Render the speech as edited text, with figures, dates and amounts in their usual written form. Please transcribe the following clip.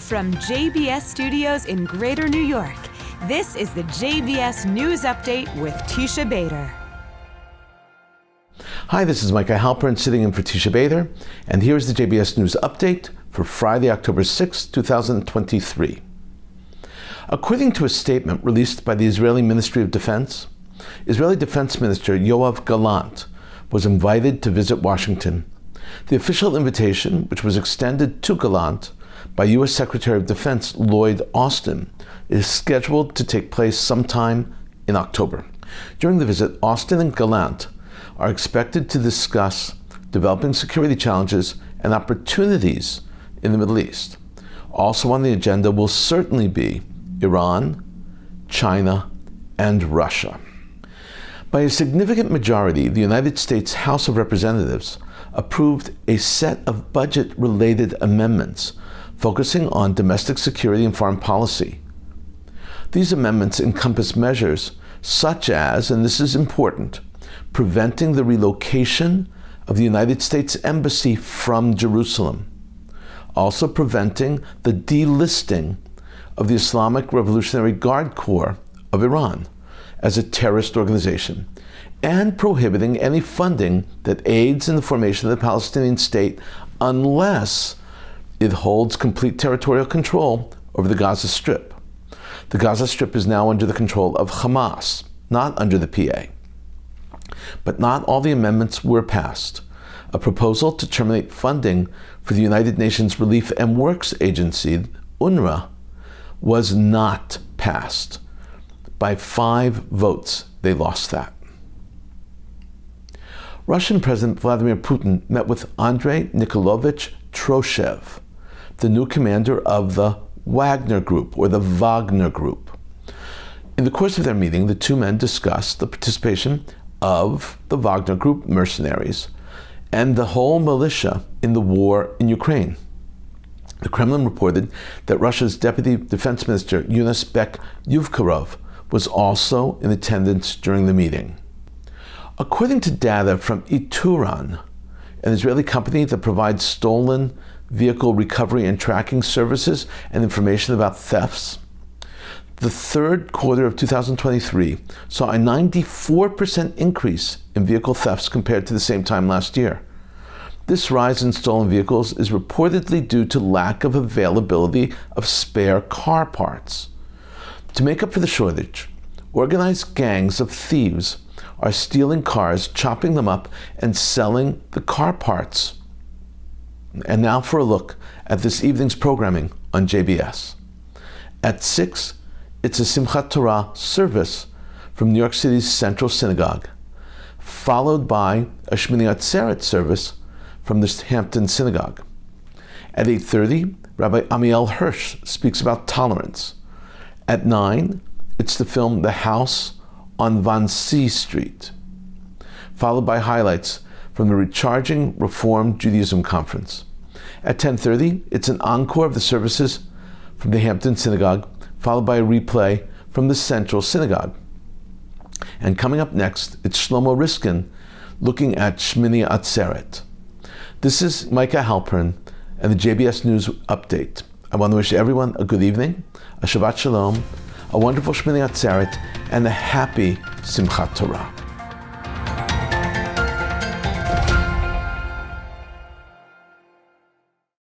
From JBS Studios in Greater New York, this is the JBS News Update with Tisha Bader. Hi, this is Micah Halpern sitting in for Tisha Bader, and here's the JBS News Update for Friday, October 6, 2023. According to a statement released by the Israeli Ministry of Defense, Israeli Defense Minister Yoav Gallant was invited to visit Washington. The official invitation, which was extended to Gallant by U.S. Secretary of Defense Lloyd Austin, is scheduled to take place sometime in October. During the visit, Austin and Gallant are expected to discuss developing security challenges and opportunities in the Middle East. Also on the agenda will certainly be Iran, China, and Russia. By a significant majority, the United States House of Representatives approved a set of budget-related amendments focusing on domestic security and foreign policy. These amendments encompass measures such as, and this is important, preventing the relocation of the United States Embassy from Jerusalem, also preventing the delisting of the Islamic Revolutionary Guard Corps of Iran as a terrorist organization, and prohibiting any funding that aids in the formation of the Palestinian state unless it holds complete territorial control over the Gaza Strip. The Gaza Strip is now under the control of Hamas, not under the PA. But not all the amendments were passed. A proposal to terminate funding for the United Nations Relief and Works Agency, UNRWA, was not passed. By 5 votes, they lost that. Russian President Vladimir Putin met with Andrei Nikolaevich Troshev, the new commander of the Wagner Group, or the Wagner Group. In the course of their meeting, the two men discussed the participation of the Wagner Group mercenaries and the whole militia in the war in Ukraine. The Kremlin reported that Russia's Deputy Defense Minister Yunus Bek-Yuvkarov was also in attendance during the meeting. According to data from Ituran, an Israeli company that provides stolen vehicle recovery and tracking services and information about thefts, the third quarter of 2023 saw a 94% increase in vehicle thefts compared to the same time last year. This rise in stolen vehicles is reportedly due to lack of availability of spare car parts. To make up for the shortage, organized gangs of thieves are stealing cars, chopping them up, and selling the car parts. And now for a look at this evening's programming on JBS. At 6, it's a Simchat Torah Service from New York City's Central Synagogue, followed by a Shmini Atzeret service from the Hampton Synagogue. At 8:30, Rabbi Ammiel Hirsch speaks about tolerance. At 9, it's the film The House on Wannsee Street, followed by highlights from the Recharging Reformed Judaism Conference. At 10:30, it's an encore of the services from the Hampton Synagogue, followed by a replay from the Central Synagogue. And coming up next, it's Shlomo Riskin looking at Shmini Atzeret. This is Micah Halpern and the JBS News Update. I want to wish everyone a good evening, a Shabbat Shalom, a wonderful Shmini Atzeret, and a happy Simchat Torah.